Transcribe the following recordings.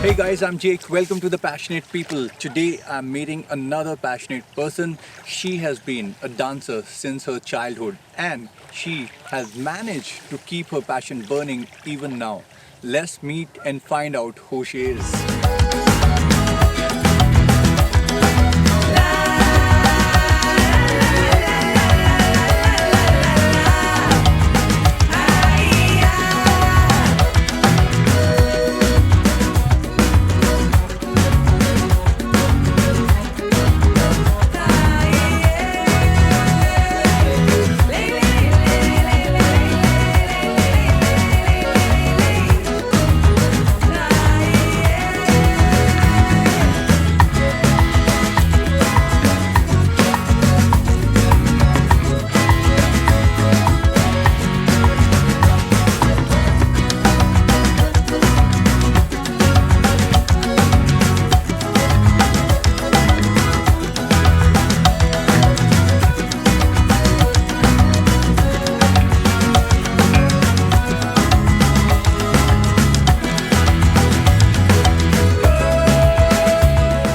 Hey guys, I'm Jake. Welcome to The Passionate People. Today I'm meeting another passionate person. She has been a dancer since her childhood and she has managed to keep her passion burning even now. Let's meet and find out who she is.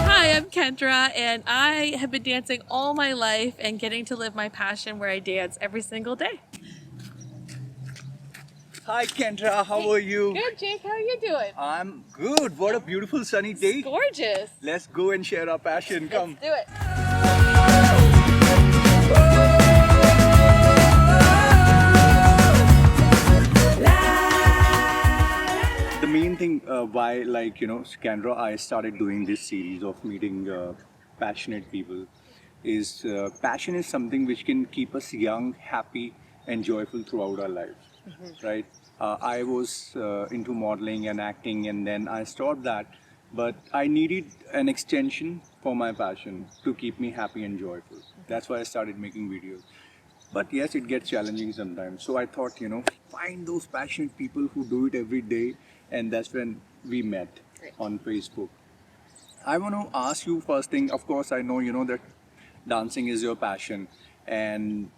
Hi, I'm Kendra, and I have been dancing all my life and getting to live my passion where I dance every single day. Hi Kendra, how are you? Good, Jake. How are you doing? I'm good. What a beautiful sunny day. Gorgeous. Let's go and share our passion. Come. Let's do it. The main thing why, Kendra, I started doing this series of meeting passionate people is passion is something which can keep us young, happy, and joyful throughout our lives, right? I was into modeling and acting, and then I stopped that, but I needed an extension for my passion to keep me happy and joyful. That's why I started making videos. But yes, it gets challenging sometimes. So I thought, find those passionate people who do it every day. And that's when we met Great. on Facebook. I want to ask you first thing. Of course, I know, that dancing is your passion. And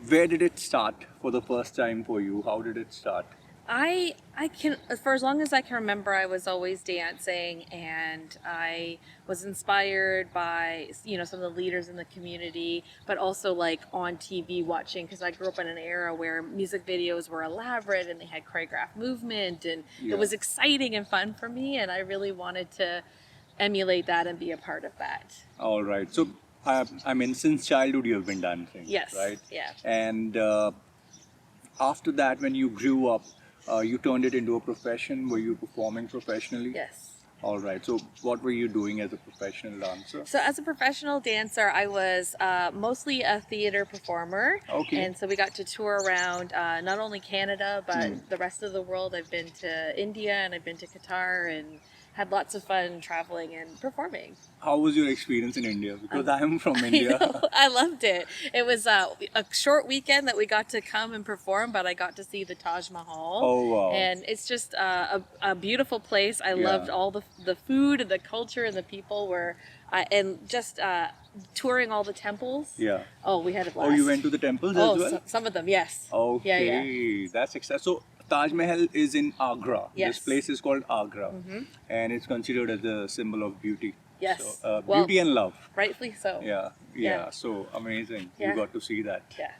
where did it start for the first time for you? How did it start? I can, for as long as I can remember, I was always dancing, and I was inspired by some of the leaders in the community, but also like on TV watching, because I grew up in an era where music videos were elaborate and they had choreographed movement, and Yeah. it was exciting and fun for me, and I really wanted to emulate that and be a part of that. All right. So, I mean, since childhood you have been dancing, Yes. right? Yeah. And after that, when you grew up, you turned it into a profession. Were you performing professionally? Yes. All right. So, what were you doing as a professional dancer? So as a professional dancer, I was mostly a theater performer. Okay. And so we got to tour around not only Canada, but the rest of the world. I've been to India and I've been to Qatar and had lots of fun traveling and performing. How was your experience in India? Because I am from I India. know, I loved it. It was a short weekend that we got to come and perform, but I got to see the Taj Mahal. Oh, wow. And it's just a beautiful place. I Yeah. loved all the food and the culture and the people were, and just touring all the temples. Yeah. Oh, we had a blast. Oh, you went to the temples Oh, as well? some of them, yes. Okay, Yeah. that's exciting. So Taj Mahal is in Agra. Yes. This place is called Agra, and it's considered as a symbol of beauty. Yes. So, Well, beauty and love. rightfully so. Yeah, yeah. Yeah. So amazing. Yeah. You got to see that. Yeah.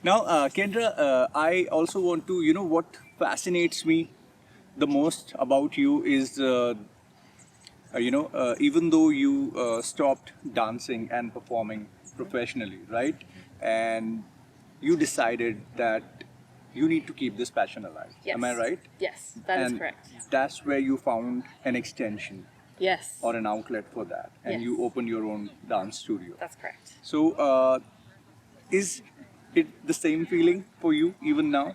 Now, Kendra, I also want to, what fascinates me the most about you is, even though you stopped dancing and performing professionally, right? And you decided that you need to keep this passion alive. Yes. Am I right? Yes, that is And correct. that's where you found an extension Yes. or an outlet for that, and Yes. you opened your own dance studio. That's correct. So, is it the same feeling for you even now?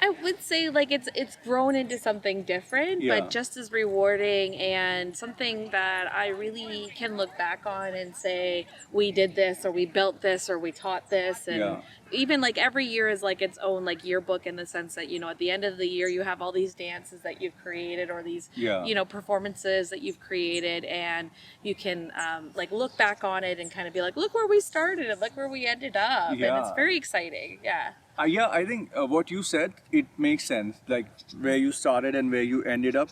I would say like it's grown into something different, Yeah. but just as rewarding and something that I really can look back on and say we did this or we built this or we taught this, and Yeah. even like every year is like its own like yearbook in the sense that at the end of the year you have all these dances that you've created or these Yeah. performances that you've created, and you can like look back on it and kind of be like, look where we started and look where we ended up, and it's Yeah. very exciting. Yeah. Yeah, I think what you said, it makes sense. Like where you started and where you ended up.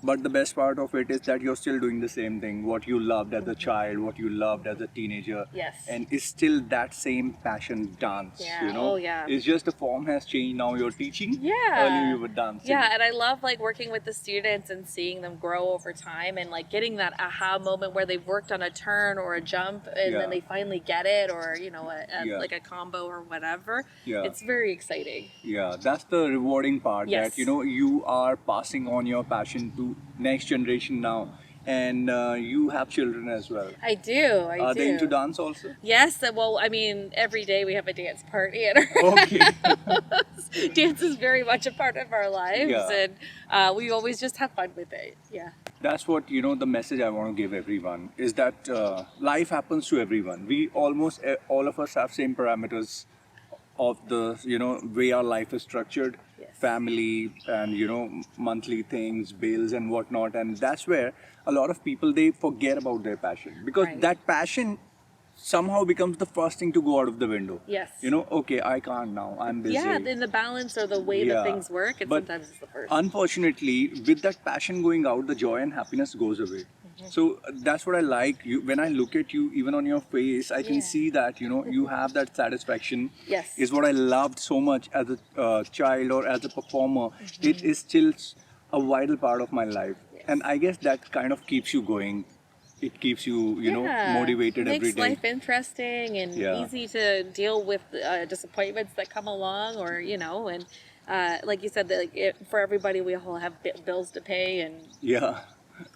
But the best part of it is that you're still doing the same thing, what you loved as a child, what you loved as a teenager. Yes. And it's still that same passion, dance, Yeah. you know? Oh, yeah. It's just the form has changed. Now you're teaching. Yeah. Earlier you were dancing. Yeah, and I love like working with the students and seeing them grow over time and like getting that aha moment where they've worked on a turn or a jump and Yeah. then they finally get it, or you know, Yeah. like a combo or whatever. Yeah. It's very exciting. Yeah, that's the rewarding part, Yes. that, you know, you are passing on your passion to next generation now. And you have children as well. I do. I Are do. they into dance also? Yes, well, I mean, every day we have a dance party at our Okay. house. Dance is very much a part of our lives, Yeah. and we always just have fun with it. Yeah. That's what, you know, the message I want to give everyone is that life happens to everyone. We almost all of us have same parameters of the, you know, way our life is structured. Yes. Family and, you know, monthly things, bills and whatnot. And that's where a lot of people, they forget about their passion, because Right. that passion somehow becomes the first thing to go out of the window. Yes. You know, okay, I can't now, I'm busy. Yeah, in the balance or the way Yeah. that things work, and But sometimes it's the first. Unfortunately, with that passion going out, the joy and happiness goes away. Mm-hmm. So that's what I like. You, when I look at you, even on your face, I can Yeah. see that, you know, you have that satisfaction. Yes. Is what I loved so much as a child or as a performer. Mm-hmm. It is still a vital part of my life, Yes. and I guess that kind of keeps you going. It keeps you, you know, Yeah. motivated Makes every day. life interesting and Yeah. easy to deal with disappointments that come along, or you know, and like you said, that like for everybody, we all have bills to pay and Yeah.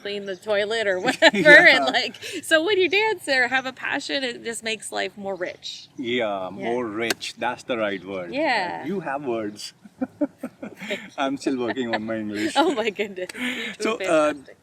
clean the toilet or whatever, Yeah. and like so when you dance or have a passion, it just makes life more rich. Yeah, Yeah. more rich. That's the right word. Yeah. You have words. I'm still working on my English. Oh my goodness! You do So, fantastic.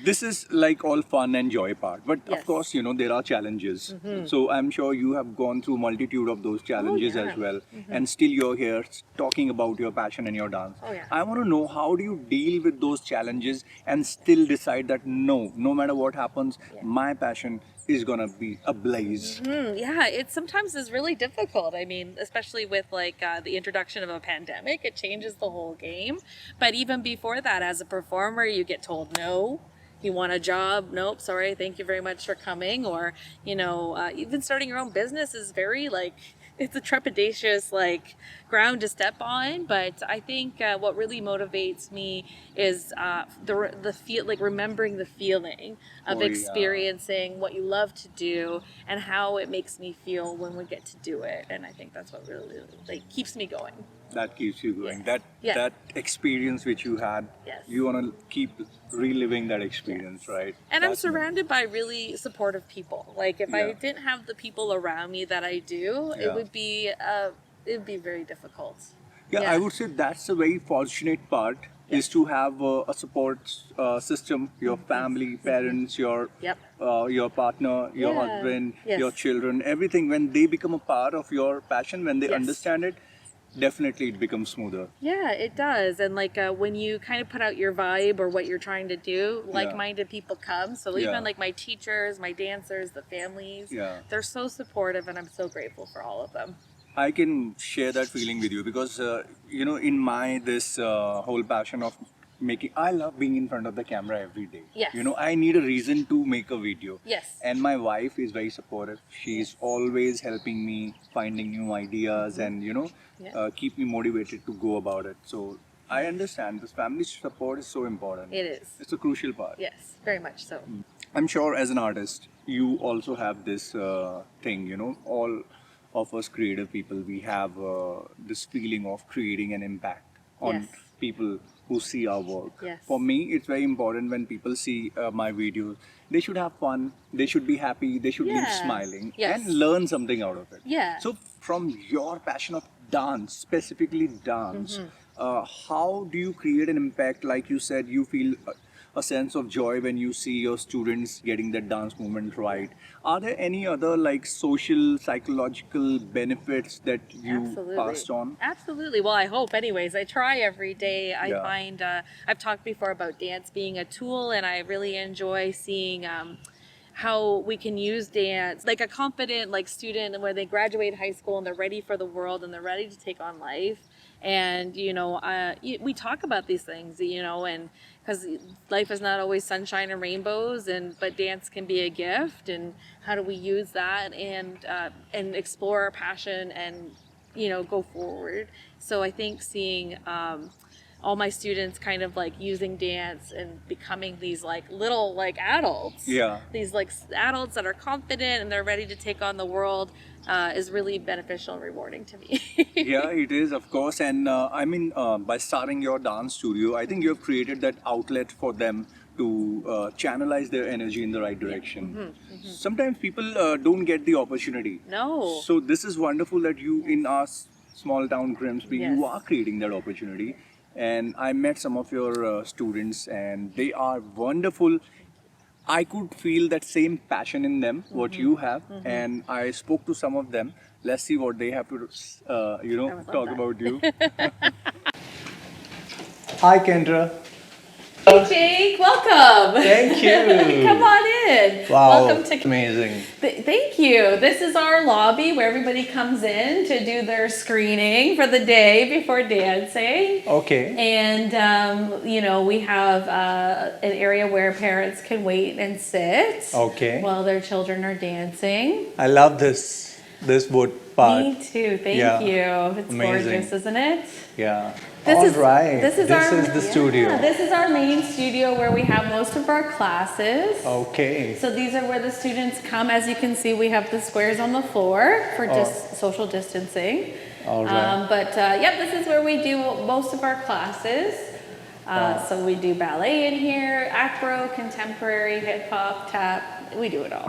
This is like all fun and joy part, but Yes. Mm-hmm. of course, you know, there are challenges. So I'm sure you have gone through multitude of those challenges yeah. as well, and still you're here talking about your passion and your dance. Oh, yeah. I want to know, how do you deal with those challenges and still decide that no matter what happens, Yeah. my passion is gonna be ablaze. Yeah, it sometimes is really difficult. I mean, especially with like the introduction of a pandemic, it changes the whole game. But even before that, as a performer, you get told no. You want a job? Nope, sorry, thank you very much for coming. Or, you know, even starting your own business is very like, it's a trepidatious like ground to step on. But I think what really motivates me is the feel, like remembering the feeling of Oh, yeah. experiencing what you love to do and how it makes me feel when we get to do it. And I think that's what really like keeps me going. That keeps you going. Yes. That Yeah. that experience which you had, Yes. you want to keep reliving that experience, right? And I'm That's- surrounded by really supportive people. Like if I Yeah. didn't have the people around me that I do, Yeah. it would be very difficult. Yeah, Yeah. I would say that's a very fortunate part, is to have a support system, your family, parents, Yep. your partner, your Yeah. husband, Yes. your children, everything. When they become a part of your passion, when they Yes. understand it, definitely it becomes smoother. Yeah, it does. And like when you kind of put out your vibe or what you're trying to do, like-minded people come. So Yeah. even like my teachers, my dancers, the families, Yeah. they're so supportive, and I'm so grateful for all of them. I can share that feeling with you, because you know, in my this whole passion of making, I love being in front of the camera every day. Yes. You know, I need a reason to make a video. Yes. And my wife is very supportive. She's always helping me finding new ideas and, you know, Yeah. keep me motivated to go about it. So I understand this family support is so important. It is. It's a crucial part. Yes, very much so. I'm sure as an artist, you also have this thing, you know, all of us creative people, we have this feeling of creating an impact on Yes. people who see our work. Yes. For me, it's very important when people see my videos, they should have fun, they should be happy, they should leave Yeah. smiling Yes. and learn something out of it. Yeah. So from your passion of dance, specifically dance, how do you create an impact? Like you said, you feel a sense of joy when you see your students getting that dance movement right. Are there any other like social, psychological benefits that you Absolutely. passed on? Absolutely. Well, I hope, anyways. I try every day. I Yeah. find I've talked before about dance being a tool, and I really enjoy seeing how we can use dance like a confident like student where they graduate high school and they're ready for the world and they're ready to take on life. And we talk about these things, and because life is not always sunshine and rainbows, but dance can be a gift. And how do we use that and explore our passion and go forward? So I think seeing all my students kind of like using dance and becoming these like little like adults, Yeah. these like adults that are confident and they're ready to take on the world, is really beneficial and rewarding to me. Yeah, it is, of course. And by starting your dance studio, I think you have created that outlet for them to channelize their energy in the right direction. Sometimes people don't get the opportunity. No. So this is wonderful that you, in our small town Grimsby, you Yes. are creating that opportunity. And I met some of your students, and they are wonderful. I could feel that same passion in them, what you have, and I spoke to some of them. Let's see what they have to, I would love talk that. about you. Hi, Kendra. Hey Jake, welcome. Thank you. Come on in. Wow, Welcome to. amazing. Thank you. This is our lobby where everybody comes in to do their screening for the day before dancing. Okay. And we have an area where parents can wait and sit Okay. while their children are dancing. I love this wood part. Me too. Thank Yeah. you. It's Amazing. gorgeous, isn't it? Yeah. This All is right. This is the studio. Yeah, this is our main studio where we have most of our classes. Okay. So these are where the students come. As you can see, we have the squares on the floor for just social distancing. All right. This is where we do most of our classes. So we do ballet in here, acro, contemporary, hip hop, tap. We do it all.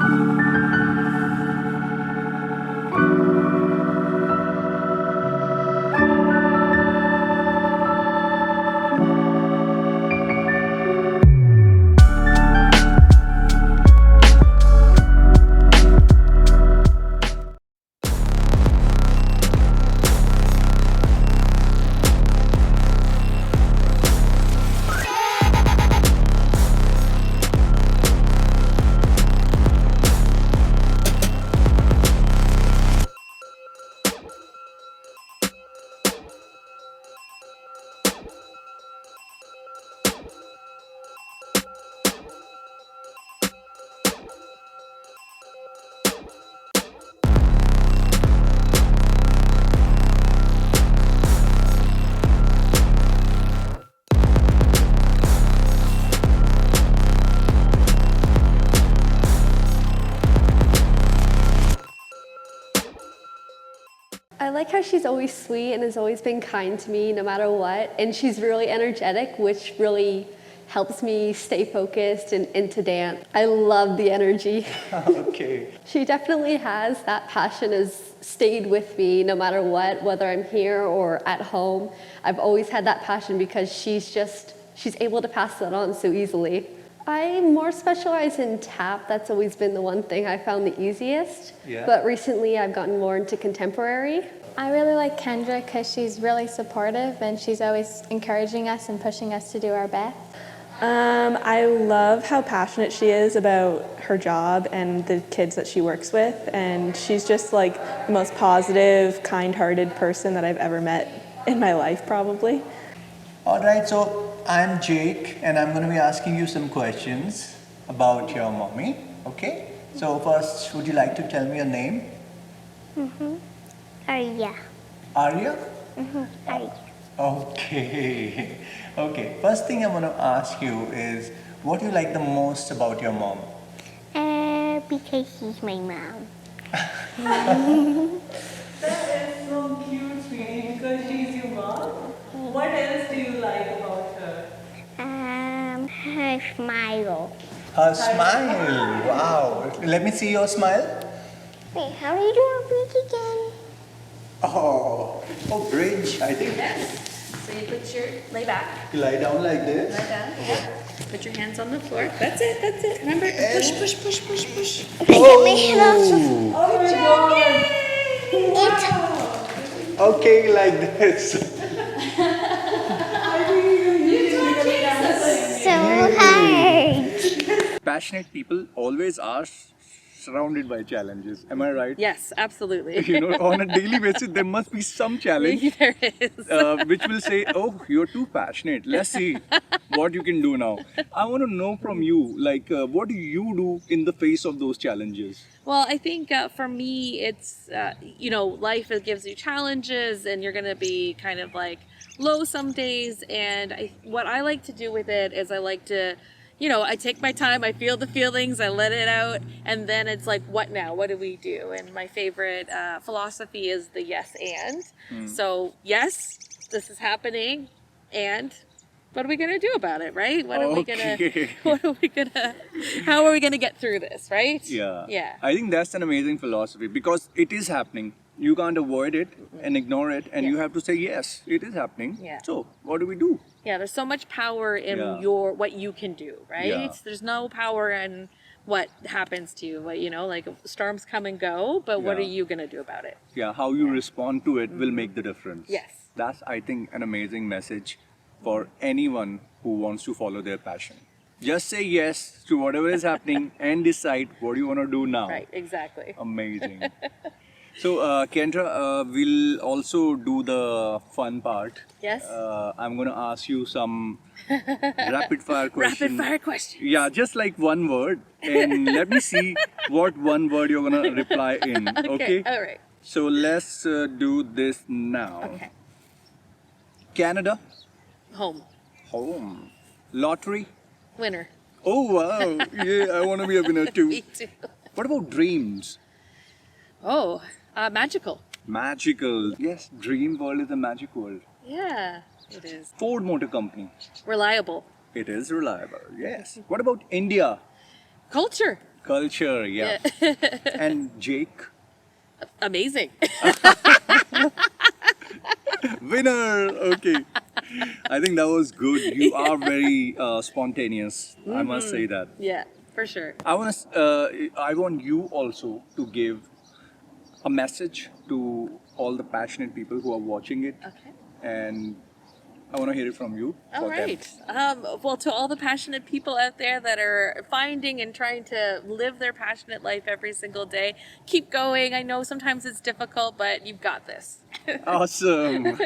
I like how she's always sweet and has always been kind to me no matter what. And she's really energetic, which really helps me stay focused and into dance. I love the energy. Okay. She definitely has that passion has stayed with me no matter what, whether I'm here or at home. I've always had that passion because she's able to pass that on so easily. I more specialize in tap. That's always been the one thing I found the easiest. Yeah. But recently I've gotten more into contemporary. I really like Kendra because she's really supportive and she's always encouraging us and pushing us to do our best. I love how passionate she is about her job and the kids that she works with, and she's just like the most positive, kind-hearted person that I've ever met in my life, probably. All right, so I'm Jake, and I'm going to be asking you some questions about your mommy, okay? So first, would you like to tell me your name? Arya. Arya? Arya. Okay. Okay, first thing I want to ask you is, what do you like the most about your mom? Because she's my mom. That is so cute, sweetie, because she's your mom. What else do you like about her? Her smile. Her smile, wow. Let me see your smile. Wait, how do you do a bridge again? Oh, bridge, I think. Yes. So you put your lay back. You lie down like this. Lie down. Yeah. Put your hands on the floor. That's it. That's it. Remember, push, push, push, push, push. Okay, get my head off. Oh my God! Okay, like this. So hard. passionate people always are surrounded by challenges. Am I right? Yes, absolutely. You know, on a daily basis, there must be some challenge There is. which will say, "Oh, you're too passionate. Let's see what you can do now." I want to know from you, like, what do you do in the face of those challenges? Well, I think for me, it's, life it gives you challenges and you're going to be kind of like low some days. And what I like to do with it is I like to, I take my time, I feel the feelings, I let it out. And then it's like, what now? What do we do? And my favorite philosophy is the yes and. So, yes, this is happening. And what are we gonna do about it, right? How are we gonna get through this, right? Yeah. Yeah. I think that's an amazing philosophy because it is happening. You can't avoid it and ignore it, and you Yeah. have to say, yes, it is happening. Yeah. So, what do we do? Yeah, there's so much power in Yeah. what you can do, right? Yeah. There's no power in what happens to you. Like storms come and go, but what are Yeah. you gonna do about it? Yeah, how you respond to it will make the difference. Yes. That's, I think, an amazing message for anyone who wants to follow their passion. Just say yes to whatever is happening and decide what you want to do now. Right, exactly. Amazing. So, Kendra, we'll also do the fun part. Yes. I'm going to ask you some rapid fire questions. Rapid fire question. Yeah, just like one word. And let me see what one word you're going to reply in. Okay? All right. So, let's do this now. Okay. Canada, Home. home. Lottery. Winner. Oh, wow. Yeah, I want to be a winner too. Me too. What about dreams? Oh, magical. Magical. Yes, dream world is a magic world. Yeah, it is. Ford Motor Company. Reliable. It is reliable. Yes. What about India? Culture. Culture. Yeah. And Jake. Amazing. Winner. Okay. I think that was good. You are very spontaneous. I must say that. Yeah, for sure. I want you also to give a message to all the passionate people who are watching it, Okay. and I want to hear it from you. All for them. right. Well, to all the passionate people out there that are finding and trying to live their passionate life every single day, keep going. I know sometimes it's difficult, but you've got this. Awesome.